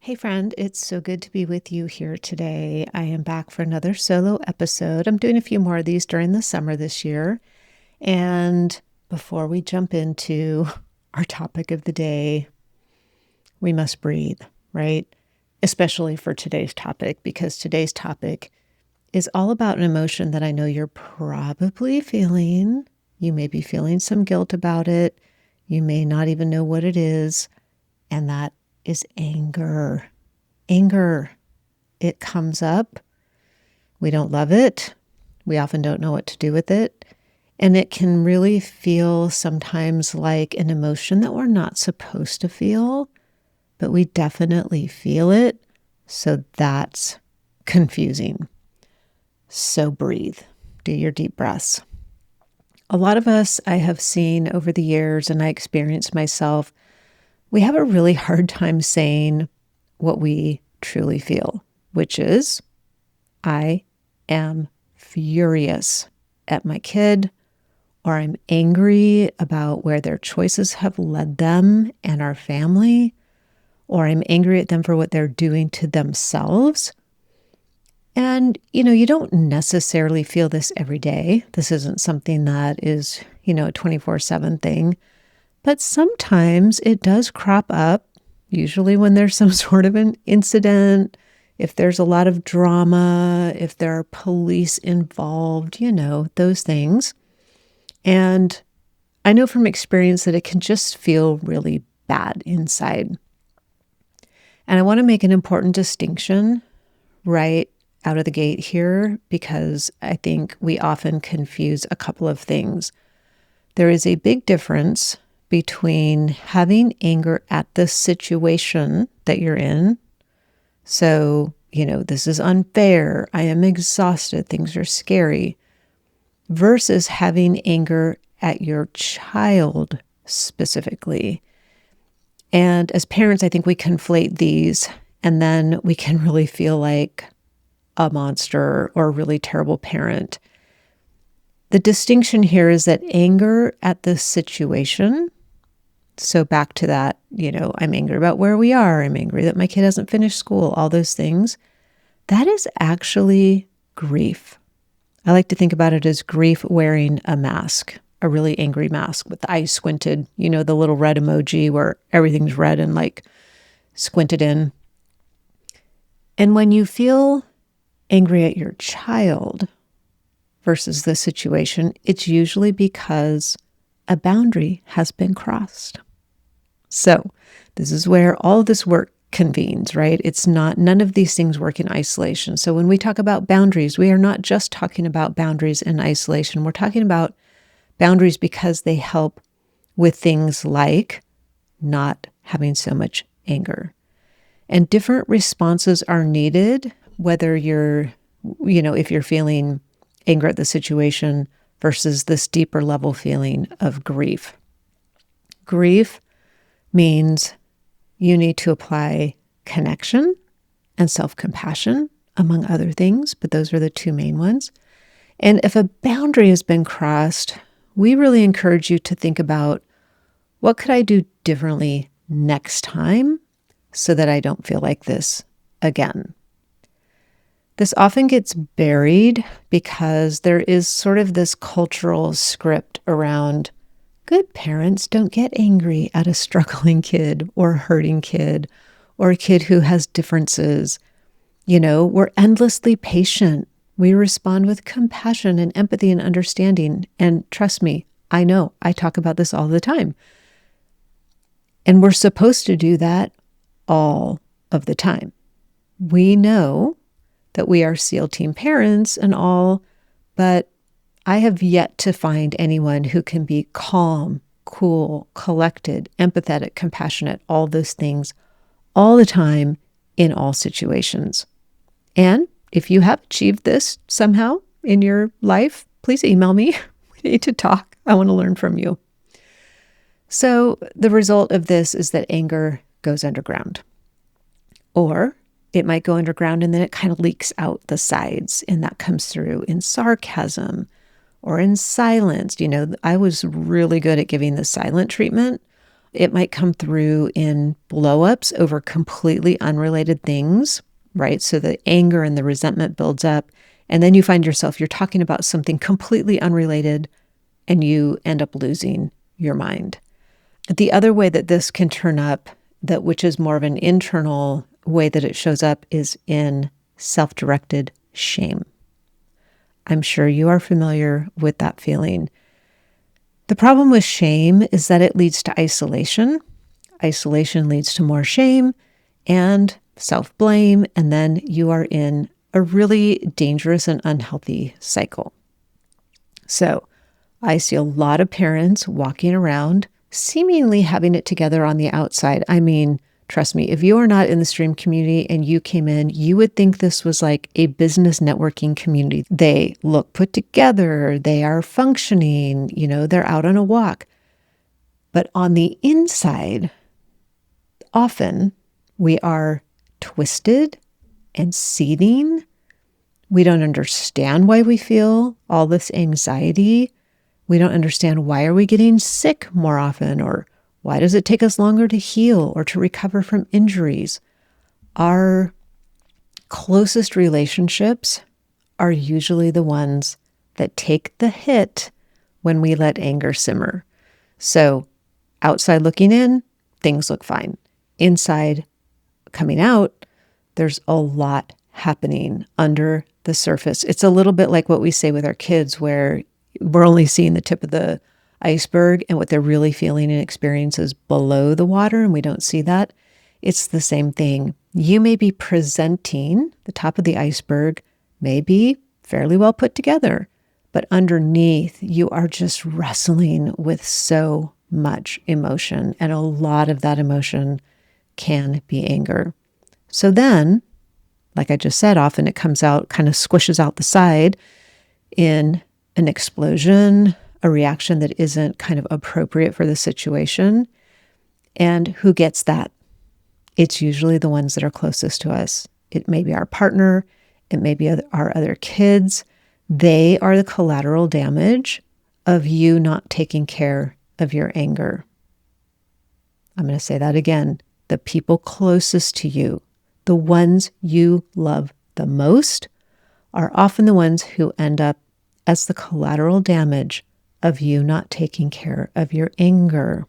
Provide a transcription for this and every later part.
Hey friend, it's so good to be with you here today. I am back for another solo episode. I'm doing a few more of these during the summer this year. And before we jump into our topic of the day, we must breathe, right? Especially for today's topic, because today's topic is all about an emotion that I know you're probably feeling. You may be feeling some guilt about it. You may not even know what it is. And that is anger. Anger, it comes up. We don't love it. We often don't know what to do with it. And it can really feel sometimes like an emotion that we're not supposed to feel, but we definitely feel it. So that's confusing. So breathe. Do your deep breaths. A lot of us I have seen over the years, and I experienced myself, we have a really hard time saying what we truly feel, which is, I am furious at my kid, or I'm angry about where their choices have led them and our family, or I'm angry at them for what they're doing to themselves. And, you don't necessarily feel this every day. This isn't something that is, a 24/7 thing. But sometimes it does crop up, usually when there's some sort of an incident, if there's a lot of drama, if there are police involved, those things. And I know from experience that it can just feel really bad inside. And I want to make an important distinction right out of the gate here, because I think we often confuse a couple of things. There is a big difference between having anger at the situation that you're in. So, this is unfair. I am exhausted. Things are scary. Versus having anger at your child specifically. And as parents, I think we conflate these, and then we can really feel like a monster or a really terrible parent. The distinction here is that anger at the situation, so back to that, I'm angry about where we are, I'm angry that my kid hasn't finished school, all those things, that is actually grief. I like to think about it as grief wearing a mask, a really angry mask with the eyes squinted, the little red emoji where everything's red and like squinted in. And when you feel angry at your child versus the situation, it's usually because a boundary has been crossed. So this is where all of this work convenes, right? None of these things work in isolation. So when we talk about boundaries, we are not just talking about boundaries in isolation. We're talking about boundaries because they help with things like not having so much anger. And different responses are needed, whether if you're feeling anger at the situation versus this deeper level feeling of grief. Grief means you need to apply connection and self-compassion, among other things, but those are the two main ones. And if a boundary has been crossed, we really encourage you to think about, what could I do differently next time so that I don't feel like this again? This often gets buried because there is sort of this cultural script around good parents don't get angry at a struggling kid or a hurting kid or a kid who has differences. We're endlessly patient. We respond with compassion and empathy and understanding. And trust me, I know, I talk about this all the time. And we're supposed to do that all of the time. We know that we are SEAL team parents and all, but I have yet to find anyone who can be calm, cool, collected, empathetic, compassionate, all those things all the time in all situations. And if you have achieved this somehow in your life, please email me. We need to talk. I want to learn from you. So the result of this is that anger goes underground. Or it might go underground and then it kind of leaks out the sides, and that comes through in sarcasm or in silence. I was really good at giving the silent treatment. It might come through in blowups over completely unrelated things, right? So the anger and the resentment builds up, and then you find yourself, you're talking about something completely unrelated, and you end up losing your mind. The other way that this can turn up, which is more of an internal way that it shows up, is in self-directed shame. I'm sure you are familiar with that feeling. The problem with shame is that it leads to isolation. Isolation leads to more shame and self-blame, and then you are in a really dangerous and unhealthy cycle. So I see a lot of parents walking around seemingly having it together on the outside. I mean, trust me, if you are not in the stream community and you came in, you would think this was like a business networking community. They look put together, they are functioning, they're out on a walk. But on the inside, often we are twisted and seething. We don't understand why we feel all this anxiety. We don't understand why are we getting sick more often, or why does it take us longer to heal or to recover from injuries? Our closest relationships are usually the ones that take the hit when we let anger simmer. So outside looking in, things look fine. Inside coming out, there's a lot happening under the surface. It's a little bit like what we say with our kids, where we're only seeing the tip of the iceberg, and what they're really feeling and experiencing is below the water, and we don't see that. It's the same thing. You may be presenting the top of the iceberg, may be fairly well put together, but underneath you are just wrestling with so much emotion, and a lot of that emotion can be anger. So then, like I just said, often it comes out, kind of squishes out the side in an explosion, a reaction that isn't kind of appropriate for the situation. And who gets that? It's usually the ones that are closest to us. It may be our partner. It may be our other kids. They are the collateral damage of you not taking care of your anger. I'm going to say that again. The people closest to you, the ones you love the most, are often the ones who end up as the collateral damage of you not taking care of your anger.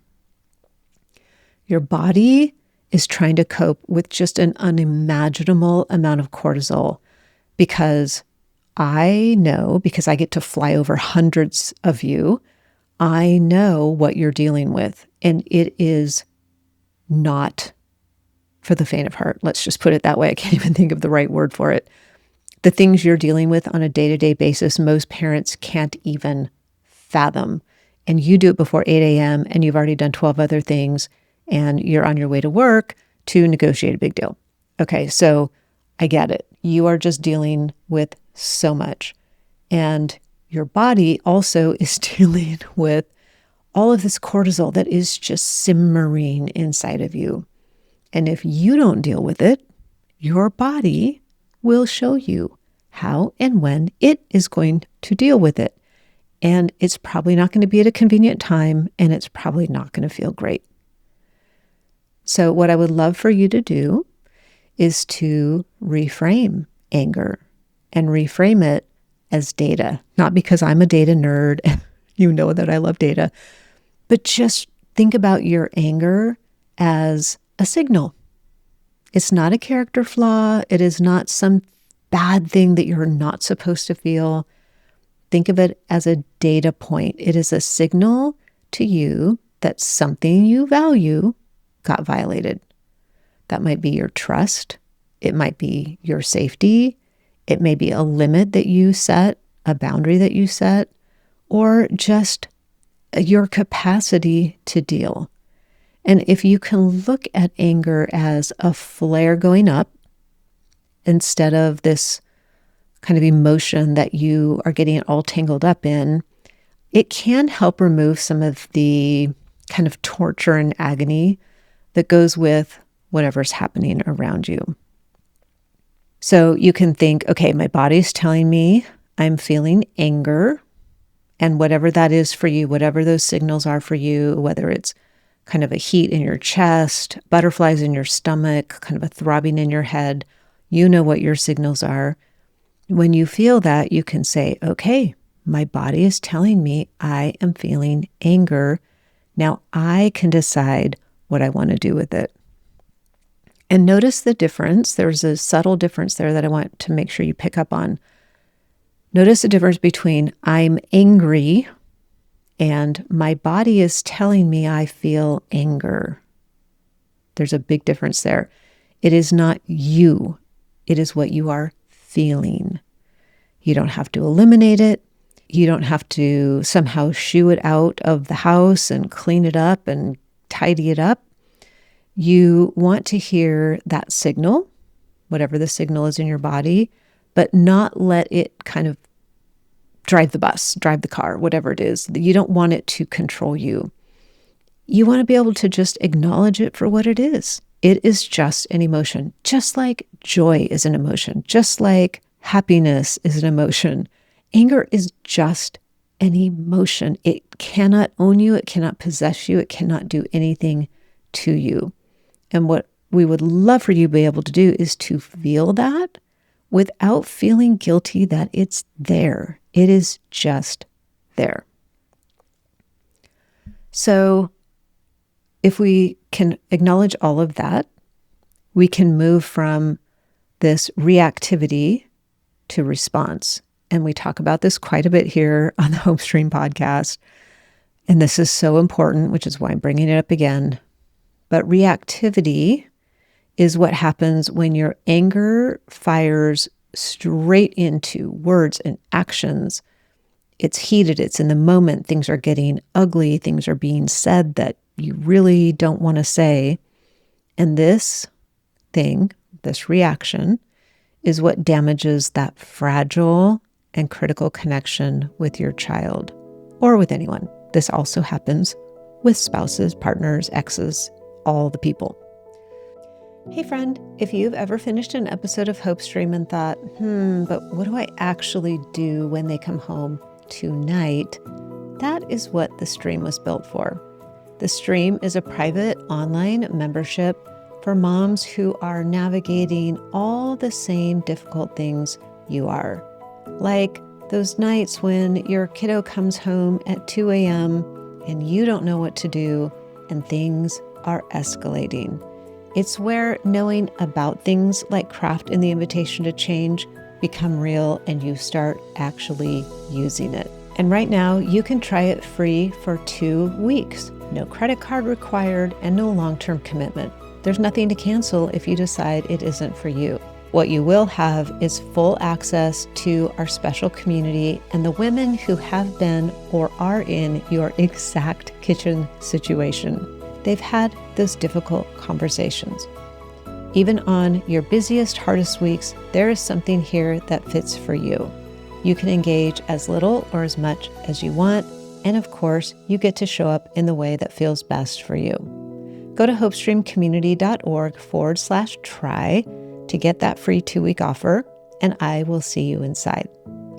Your body is trying to cope with just an unimaginable amount of cortisol, because I know, because I get to fly over hundreds of you, I know what you're dealing with, and it is not for the faint of heart. Let's just put it that way. I can't even think of the right word for it. The things you're dealing with on a day-to-day basis, most parents can't even fathom. And you do it before 8 a.m. and you've already done 12 other things, and you're on your way to work to negotiate a big deal. Okay, so I get it. You are just dealing with so much. And your body also is dealing with all of this cortisol that is just simmering inside of you. And if you don't deal with it, your body will show you how and when it is going to deal with it. And it's probably not going to be at a convenient time, and it's probably not going to feel great. So what I would love for you to do is to reframe anger and reframe it as data. Not because I'm a data nerd, you know that I love data, but just think about your anger as a signal. It's not a character flaw. It is not some bad thing that you're not supposed to feel. Think of it as a data point. It is a signal to you that something you value got violated. That might be your trust. It might be your safety. It may be a limit that you set, a boundary that you set, or just your capacity to deal. And if you can look at anger as a flare going up instead of this kind of emotion that you are getting all tangled up in, it can help remove some of the kind of torture and agony that goes with whatever's happening around you. So you can think, okay, my body's telling me I'm feeling anger, and whatever that is for you, whatever those signals are for you, whether it's kind of a heat in your chest, butterflies in your stomach, kind of a throbbing in your head. You know what your signals are. When you feel that, you can say, okay, my body is telling me I am feeling anger. Now I can decide what I want to do with it. And notice the difference. There's a subtle difference there that I want to make sure you pick up on. Notice the difference between I'm angry and my body is telling me I feel anger. There's a big difference there. It is not you. It is what you are feeling. You don't have to eliminate it. You don't have to somehow shoo it out of the house and clean it up and tidy it up. You want to hear that signal, whatever the signal is in your body, but not let it kind of drive the bus, drive the car, whatever it is. You don't want it to control you. You want to be able to just acknowledge it for what it is. It is just an emotion, just like joy is an emotion, just like happiness is an emotion. Anger is just an emotion. It cannot own you. It cannot possess you. It cannot do anything to you. And what we would love for you to be able to do is to feel that without feeling guilty that it's there. It is just there. So if we can acknowledge all of that, we can move from this reactivity to response. And we talk about this quite a bit here on the Homestream podcast. And this is so important, which is why I'm bringing it up again. But reactivity is what happens when your anger fires straight into words and actions. It's heated. It's in the moment. Things are getting ugly. Things are being said that you really don't want to say. And this thing, this reaction, is what damages that fragile and critical connection with your child or with anyone. This also happens with spouses, partners, exes, all the people. Hey friend, if you've ever finished an episode of Hope Stream and thought, but what do I actually do when they come home tonight? That is what the stream was built for. The stream is a private online membership for moms who are navigating all the same difficult things you are. Like those nights when your kiddo comes home at 2 a.m. and you don't know what to do and things are escalating. It's where knowing about things like craft and the invitation to change become real and you start actually using it. And right now you can try it free for 2 weeks. No credit card required and no long-term commitment. There's nothing to cancel if you decide it isn't for you. What you will have is full access to our special community and the women who have been or are in your exact kitchen situation. They've had those difficult conversations. Even on your busiest, hardest weeks, there is something here that fits for you. You can engage as little or as much as you want, and of course, you get to show up in the way that feels best for you. Go to hopestreamcommunity.org/try to get that free 2-week offer, and I will see you inside.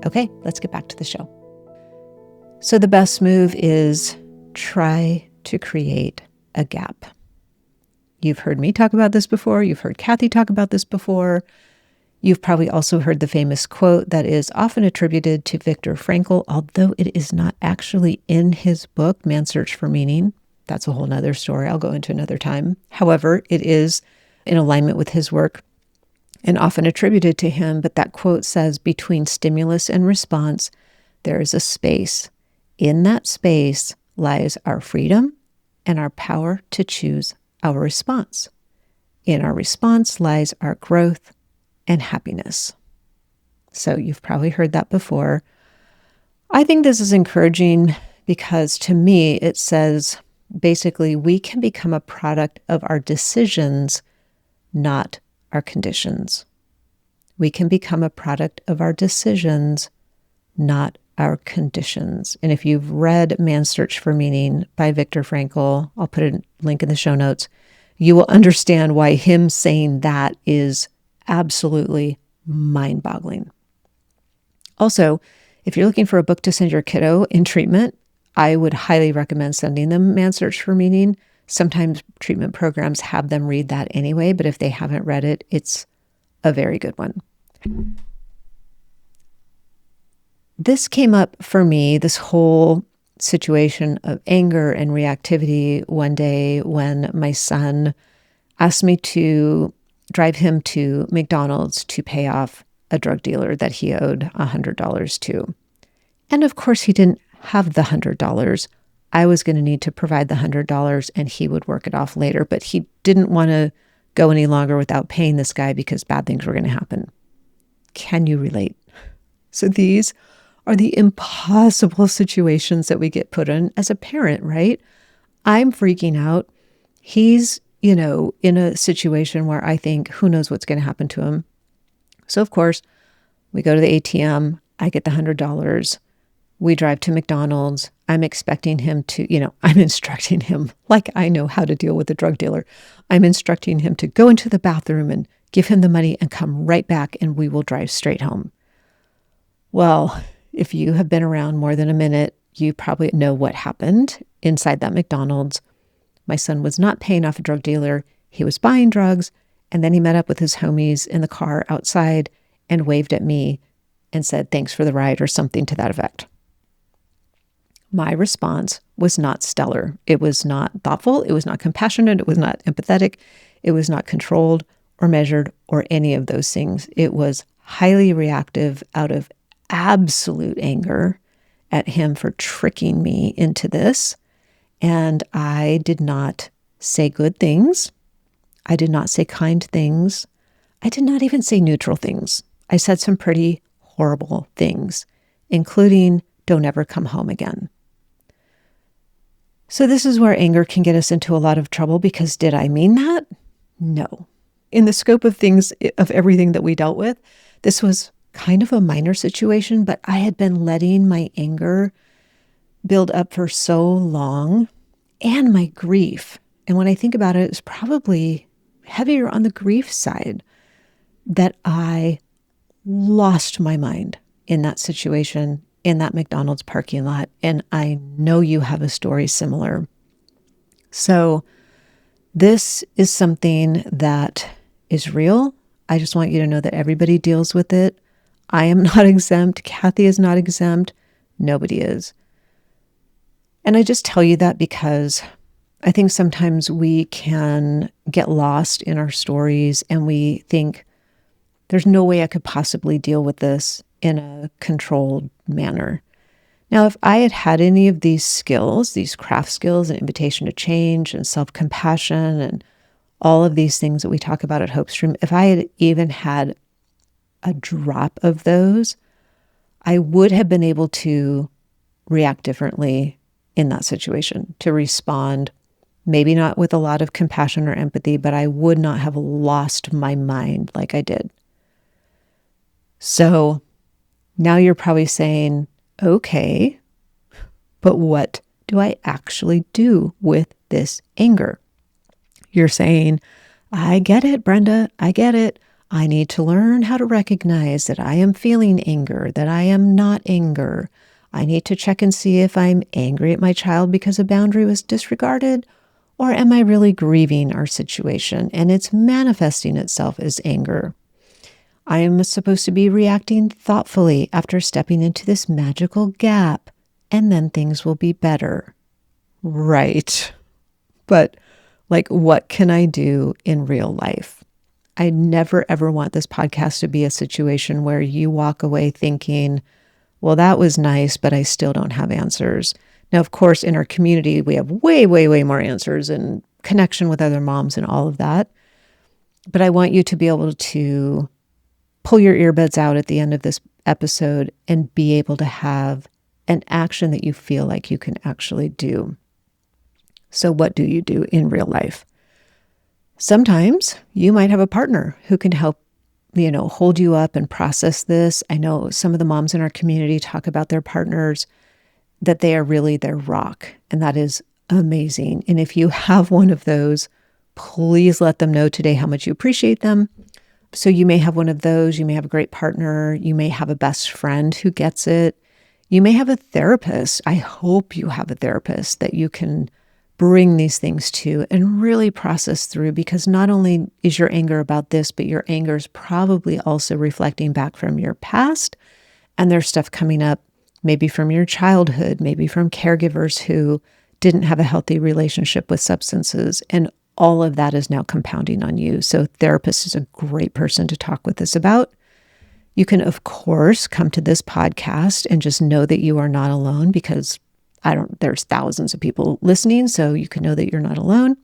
Okay, let's get back to the show. So the best move is try to create a gap. You've heard me talk about this before. You've heard Kathy talk about this before. You've probably also heard the famous quote that is often attributed to Viktor Frankl, although it is not actually in his book, Man's Search for Meaning. That's a whole nother story I'll go into another time. However, it is in alignment with his work and often attributed to him. But that quote says, between stimulus and response, there is a space. In that space lies our freedom and our power to choose our response. In our response lies our growth and happiness. So you've probably heard that before. I think this is encouraging because to me, it says basically we can become a product of our decisions, not our conditions. We can become a product of our decisions, not our conditions. And if you've read Man's Search for Meaning by Viktor Frankl, I'll put a link in the show notes, you will understand why him saying that is absolutely mind-boggling. Also, if you're looking for a book to send your kiddo in treatment, I would highly recommend sending them Man's Search for Meaning. Sometimes treatment programs have them read that anyway, but if they haven't read it, it's a very good one. This came up for me, this whole situation of anger and reactivity, one day when my son asked me to drive him to McDonald's to pay off a drug dealer that he owed $100 to. And of course, he didn't have the $100. I was going to need to provide the $100 and he would work it off later, but he didn't want to go any longer without paying this guy because bad things were going to happen. Can you relate? So these are the impossible situations that we get put in as a parent, right? I'm freaking out. He's, in a situation where I think, who knows what's going to happen to him. So of course, we go to the ATM. I get the $100. We drive to McDonald's. I'm expecting him to, I'm instructing him like I know how to deal with a drug dealer. I'm instructing him to go into the bathroom and give him the money and come right back and we will drive straight home. Well, if you have been around more than a minute, you probably know what happened inside that McDonald's. My son was not paying off a drug dealer. He was buying drugs. And then he met up with his homies in the car outside and waved at me and said, "Thanks for the ride," or something to that effect. My response was not stellar. It was not thoughtful. It was not compassionate. It was not empathetic. It was not controlled or measured or any of those things. It was highly reactive out of absolute anger at him for tricking me into this. And I did not say good things. I did not say kind things. I did not even say neutral things. I said some pretty horrible things, including "don't ever come home again." So this is where anger can get us into a lot of trouble because did I mean that? No. In the scope of things, of everything that we dealt with, this was kind of a minor situation, but I had been letting my anger build up for so long and my grief. And when I think about it, it's probably heavier on the grief side that I lost my mind in that situation, in that McDonald's parking lot. And I know you have a story similar. So this is something that is real. I just want you to know that everybody deals with it. I am not exempt. Kathy is not exempt. Nobody is. And I just tell you that because I think sometimes we can get lost in our stories and we think there's no way I could possibly deal with this in a controlled manner. Now, if I had had any of these skills, these craft skills and invitation to change and self-compassion and all of these things that we talk about at Hopestream, if I had even had a drop of those, I would have been able to react differently in that situation, to respond, maybe not with a lot of compassion or empathy, but I would not have lost my mind like I did. So now you're probably saying, okay, but what do I actually do with this anger? You're saying, I get it, Brenda, I get it. I need to learn how to recognize that I am feeling anger, that I am not anger. I need to check and see if I'm angry at my child because a boundary was disregarded, or am I really grieving our situation and it's manifesting itself as anger? I am supposed to be reacting thoughtfully after stepping into this magical gap, and then things will be better. Right. But what can I do in real life? I never, ever want this podcast to be a situation where you walk away thinking, well, that was nice, but I still don't have answers. Now, of course, in our community, we have way, way, way more answers and connection with other moms and all of that. But I want you to be able to pull your earbuds out at the end of this episode and be able to have an action that you feel like you can actually do. So what do you do in real life? Sometimes you might have a partner who can help, hold you up and process this. I know some of the moms in our community talk about their partners, that they are really their rock, and that is amazing. And if you have one of those, please let them know today how much you appreciate them. So you may have one of those, you may have a great partner, you may have a best friend who gets it. You may have a therapist. I hope you have a therapist that you can bring these things to and really process through, because not only is your anger about this, but your anger is probably also reflecting back from your past. And there's stuff coming up maybe from your childhood, maybe from caregivers who didn't have a healthy relationship with substances. And all of that is now compounding on you. So therapist is a great person to talk with this about. You can, of course, come to this podcast and just know that you are not alone, because there's thousands of people listening, so you can know that you're not alone.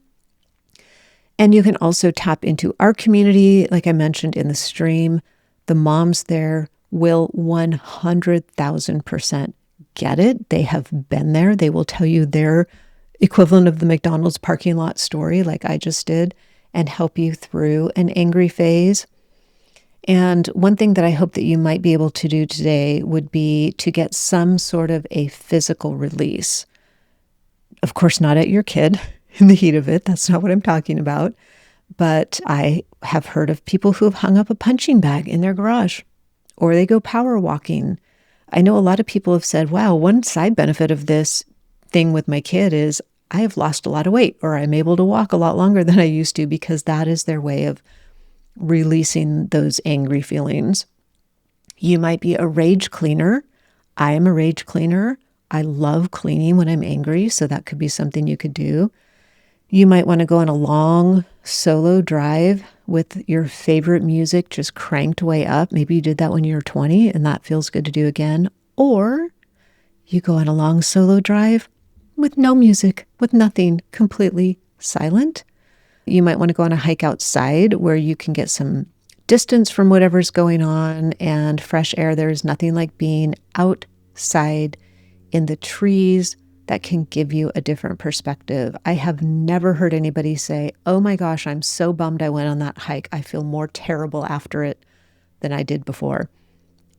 And you can also tap into our community. Like I mentioned in the stream, the moms there will 100,000% get it. They have been there. They will tell you their equivalent of the McDonald's parking lot story, like I just did, and help you through an angry phase. And one thing that I hope that you might be able to do today would be to get some sort of a physical release. Of course, not at your kid in the heat of it. That's not what I'm talking about. But I have heard of people who have hung up a punching bag in their garage, or they go power walking. I know a lot of people have said, wow, one side benefit of this thing with my kid is I have lost a lot of weight, or I'm able to walk a lot longer than I used to, because that is their way of releasing those angry feelings. You might be a rage cleaner. I am a rage cleaner. I love cleaning when I'm angry, so that could be something you could do. You might want to go on a long solo drive with your favorite music just cranked way up. Maybe you did that when you were 20 and that feels good to do again. Or you go on a long solo drive with no music, with nothing, completely silent. You might want to go on a hike outside where you can get some distance from whatever's going on and fresh air. There is nothing like being outside in the trees that can give you a different perspective. I have never heard anybody say, oh my gosh, I'm so bummed I went on that hike. I feel more terrible after it than I did before.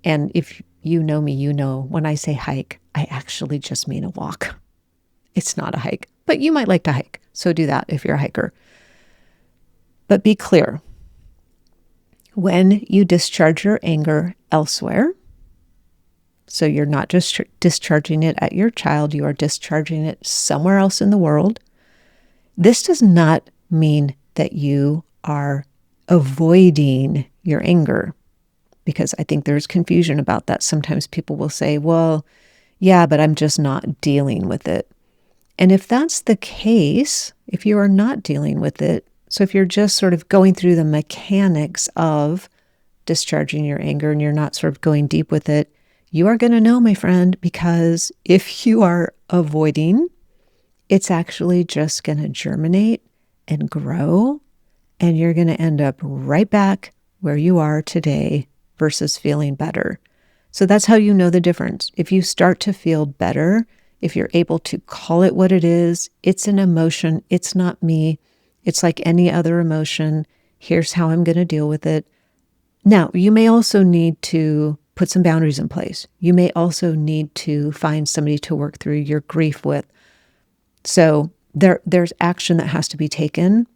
And if you know me, you know when I say hike, I actually just mean a walk. It's not a hike, but you might like to hike. So do that if you're a hiker. But be clear, when you discharge your anger elsewhere, so you're not just discharging it at your child, you are discharging it somewhere else in the world, this does not mean that you are avoiding your anger, because I think there's confusion about that. Sometimes people will say, well, yeah, but I'm just not dealing with it. And if that's the case, if you are not dealing with it, so if you're just sort of going through the mechanics of discharging your anger and you're not sort of going deep with it, you are going to know, my friend, because if you are avoiding, it's actually just going to germinate and grow, and you're going to end up right back where you are today versus feeling better. So that's how you know the difference. If you start to feel better, if you're able to call it what it is, it's an emotion, it's not me. It's like any other emotion. Here's how I'm going to deal with it. Now, you may also need to put some boundaries in place. You may also need to find somebody to work through your grief with. So there's action that has to be taken.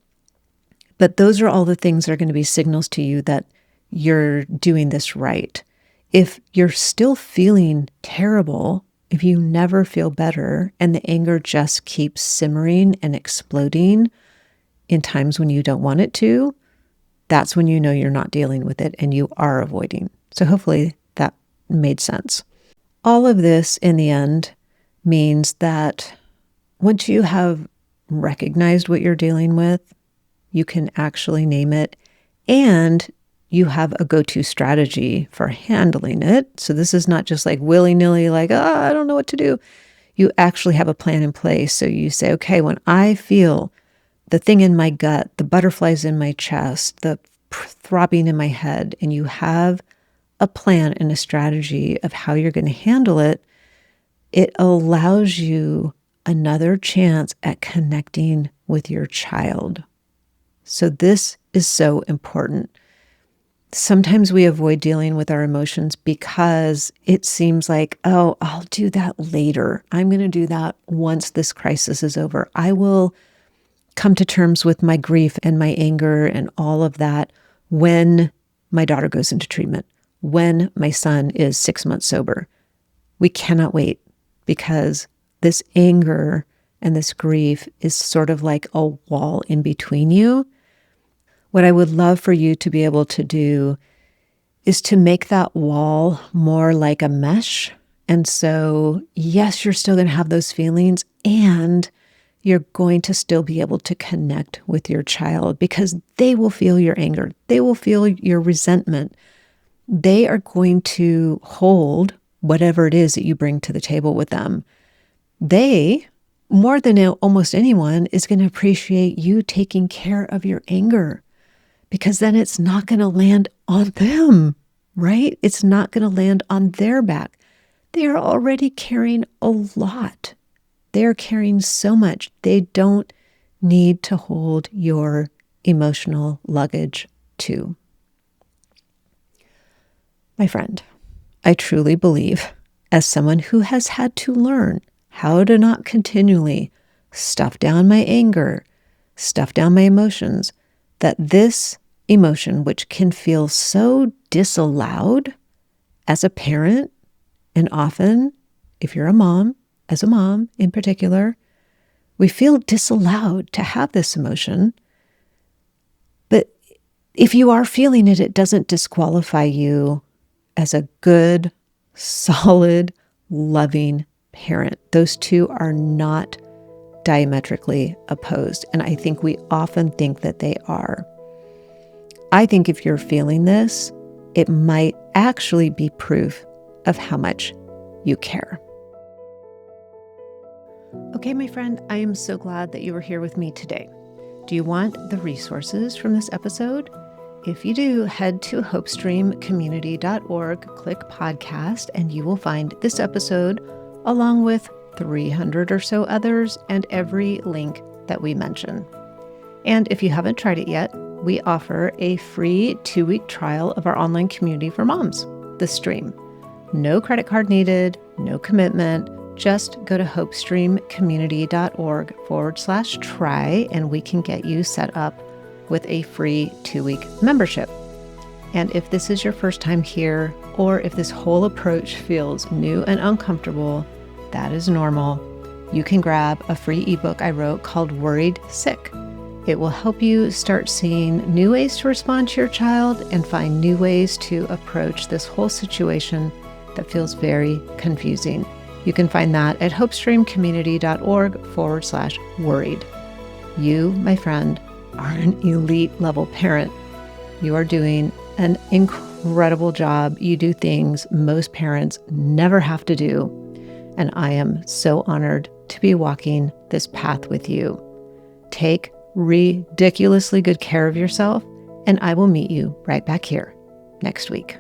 But those are all the things that are going to be signals to you that you're doing this right. If you're still feeling terrible, if you never feel better, and the anger just keeps simmering and exploding in times when you don't want it to, that's when you know you're not dealing with it and you are avoiding. So hopefully that made sense. All of this in the end means that once you have recognized what you're dealing with, you can actually name it, and you have a go-to strategy for handling it. So this is not just like willy-nilly, like, oh, I don't know what to do. You actually have a plan in place. So you say, okay, when I feel the thing in my gut, the butterflies in my chest, the throbbing in my head, and you have a plan and a strategy of how you're going to handle it, it allows you another chance at connecting with your child. So this is so important. Sometimes we avoid dealing with our emotions because it seems like, oh, I'll do that later. I'm going to do that once this crisis is over. I will come to terms with my grief and my anger and all of that when my daughter goes into treatment, when my son is 6 months sober. We cannot wait, because this anger and this grief is sort of like a wall in between you. What I would love for you to be able to do is to make that wall more like a mesh. And so, yes, you're still going to have those feelings, and you're going to still be able to connect with your child because they will feel your anger. They will feel your resentment. They are going to hold whatever it is that you bring to the table with them. They, more than almost anyone, is going to appreciate you taking care of your anger, because then it's not going to land on them, right? It's not going to land on their back. They are already carrying a lot. They're carrying so much. They don't need to hold your emotional luggage too. My friend, I truly believe, as someone who has had to learn how to not continually stuff down my anger, stuff down my emotions, that this emotion, which can feel so disallowed as a parent, and often, if you're a mom, as a mom in particular, we feel disallowed to have this emotion. But if you are feeling it, it doesn't disqualify you as a good, solid, loving parent. Those two are not diametrically opposed. And I think we often think that they are. I think if you're feeling this, it might actually be proof of how much you care. Okay, my friend, I am so glad that you were here with me today. Do you want the resources from this episode? If you do, head to hopestreamcommunity.org, click podcast, and you will find this episode along with 300 or so others and every link that we mention. And if you haven't tried it yet, we offer a free 2-week trial of our online community for moms, The Stream. No credit card needed, no commitment. Just go to hopestreamcommunity.org/try, and we can get you set up with a free 2-week membership. And if this is your first time here, or if this whole approach feels new and uncomfortable, that is normal. You can grab a free ebook I wrote called Worried Sick. It will help you start seeing new ways to respond to your child and find new ways to approach this whole situation that feels very confusing. You can find that at hopestreamcommunity.org/worried. You, my friend, are an elite level parent. You are doing an incredible job. You do things most parents never have to do. And I am so honored to be walking this path with you. Take ridiculously good care of yourself, and I will meet you right back here next week.